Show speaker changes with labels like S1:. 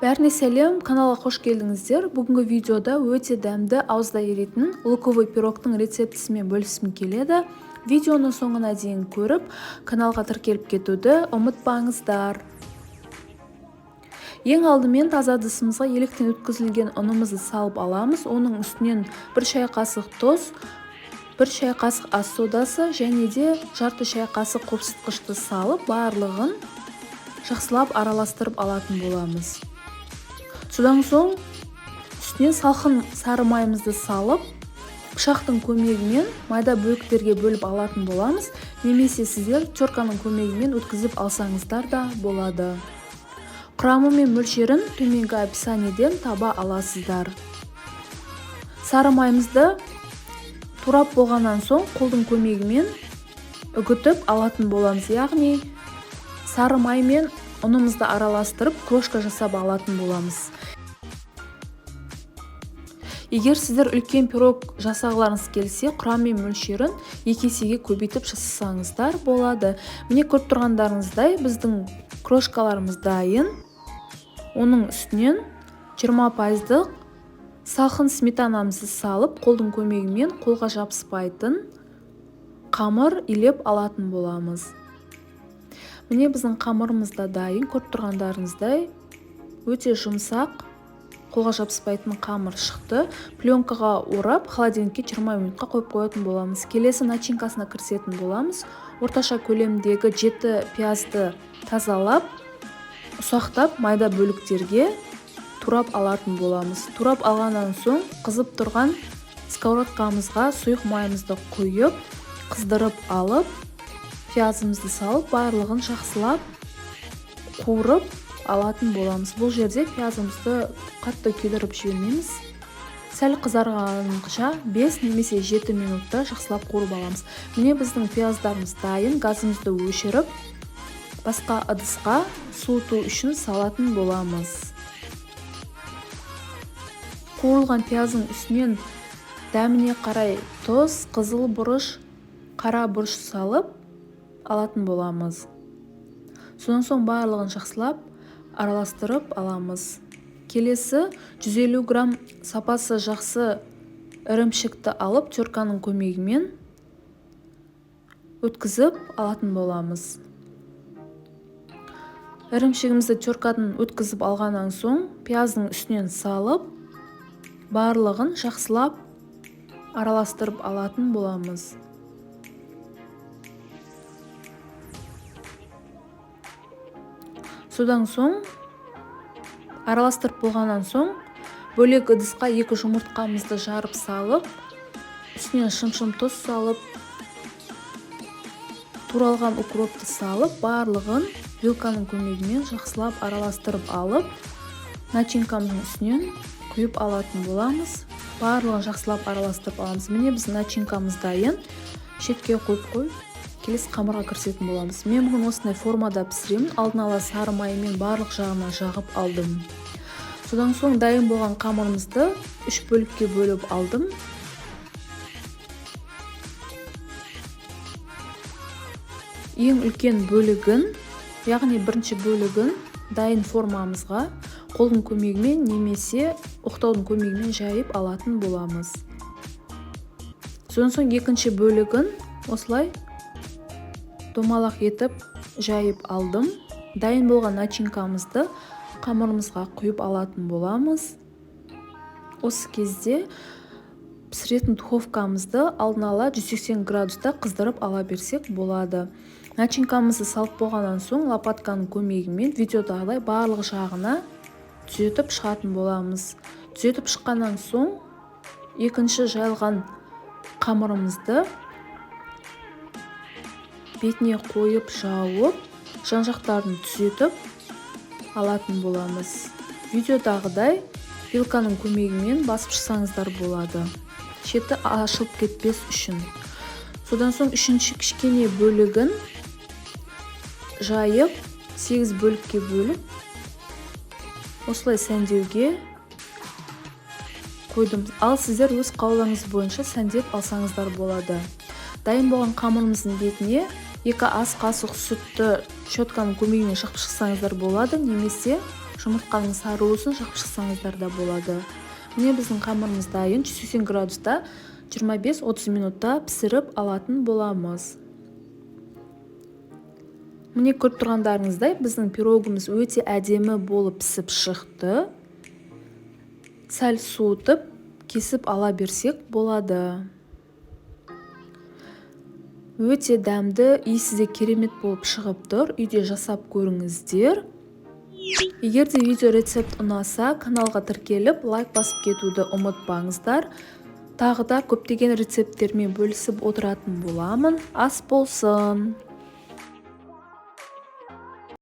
S1: Бәріне сәлем, каналға қош келдіңіздер. Бүгінгі видеода өте дәмді, ауызда еритін луковый пирогтың рецептісімен бөліскім келеді. Видеоны соңына дейін көріп, каналға тіркеліп кетуді ұмытпаңыздар. Ең алдымен таза ыдысымызға електен өткізілген ұнымызды салып аламыз. Оның үстінен 1 шай қасық тұз, 1 шай қасық ас содасы және де жарты шай қасық қопсытқышты салып, барлығын жақсылап араластырып алатын боламыз. Содан соң үстіне салқын сары майымызды салып, пышақтың көмегімен майда бөліктерге бөліп алатын боламыз. Немесе сіздер терканың көмегімен өткізіп алсаңыздар да болады. Құрамы мен мөлшерін төменгі описаниеден таба аласыздар. Сары майымызды турап болғаннан соң қолдың көмегімен үгітіп алатын боламыз. Яғни сары май мен ұнымызды араластырып, крошка жасап алатын боламыз. Егер сіздер үлкен пирог жасағыларыңыз келсе, құрам мен мөлшерін 2 есеге көбейтіп жасасаңыздар болады. Міне көріп тұрғандарыңыздай, біздің крошкаларымыз дайын. Оның үстінен 20% салқын сметанамызды салып, қолдың көмегімен қолға жабыспайтын қамыр илеп алатын боламыз. Міне біздің қамырымыз да дайын. Көріп тұрғандарыңыздай, өте жұмсақ, қолға жабыспайтын қамыр шықты. Пленкаға орап, холодильникке 20 минутқа қойып қоятын боламыз. Келесі начинкасына кірісетін боламыз. Орташа көлемдегі 7 пиязды тазалап, ұсақтап, майда бөліктерге турап алатын боламыз. Турап алғаннан соң қызып тұрған сковородкамызға сұйық майымызды құйып, қыздырып алып, пиязымызды салып, барлығын жақсылап қуырып алатын боламыз. Бұл жерде пиязымызды қатты күйдіріп жібермейміз. Сәл қызарғанша 5 немесе 7 минутта жақсылап қуырып аламыз. Міне біздің пияздарымыз дайын. Газымызды өшіріп, басқа ыдысқа суыту үшін салатын боламыз. Қуырылған пияздың үстінен дәміне қарай тұз, қызыл бұрыш, қара бұрыш салып алатын боламыз. Содан соң барлығын жақсылап араластырып аламыз. Келесі 150 грамм сапасы жақсы ірімшікті алып, терканың көмегімен өткізіп алатын боламыз. Ірімшігімізді теркадан өткізіп алғаннан соң, пияздың үстінен салып, барлығын жақсылап араластырып алатын боламыз. Содан соң, араластырып болғаннан соң, бөлек ыдысқа 2 жұмыртқамызды жарып салып, үстінен шым-шым тұз салып, туралған укропты салып, барлығын вилканың көмегімен жақсылап араластырып алып, начинкамыздың үстінен құйып алатын боламыз. Барлығын жақсылап араластырып аламыз. Міне біздің начинкамыз дайын. Шетке қойып, келесі қамырға кірісетін боламыз. Мен бүгін осындай формада пісіремін. Алдын ала сары майымен барлық жағына жағып алдым. Содан соң дайын болған қамырымызды 3 бөлікке бөліп алдым. Ең үлкен бөлігін, яғни бірінші бөлігін дайын формамызға қолдың көмегімен немесе оқтаудың көмегімен жайып алатын боламыз. Содан соң екінші бөлігін осылай домалақ етіп жайып алдым. Дайын болған начинкамызды қамырымызға құйып алатын боламыз. Осы кезде пісіретін духовкамызды алдын ала 180 градуста қыздырып ала берсек болады. Начинкамызды салып болғаннан соң лопатканың көмегімен видеодағыдай барлық жағына түзетіп шығатын боламыз. Түзетіп шыққаннан соң екінші жайылған қамырымызды бетіне қойып жауып, жан-жақтарын түзетіп алатын боламыз. Видеодағыдай вилканың көмегімен басып шықсаңыздар болады. Шеті ашылып кетпес үшін. Содан соң үшінші кішкене бөлігін жайып, 8 бөлікке бөліп, осылай сәндеуге қойдым. Ал сіздер өз қалауыңыз бойынша сәндеп алсаңыздар болады. Дайын болған қамырымыздың бетіне 2 ас қасық сүтті щетканың көмегімен шықпышсаңыздар болады, немесе жұмыртқаның сарылуын жақып шықсаңыздар да болады. Міне біздің қамырымыз дайын. 180 градуста 25-30 минутта пісіріп алатын боламыз. Міне көріп тұрғандарыңыздай біздің пирогымыз өте әдемі болып пісіп шықты. Сәл суытып, кесіп ала берсек болады. Өте дәмді, иісі де керемет болып шығып тұр. Үйде жасап көріңіздер. Егер де видео рецепт ұнаса, каналға тіркеліп, лайк басып кетуді ұмытпаңыздар. Тағы да көптеген рецепттермен бөлісіп отыратын боламын. Ас болсын!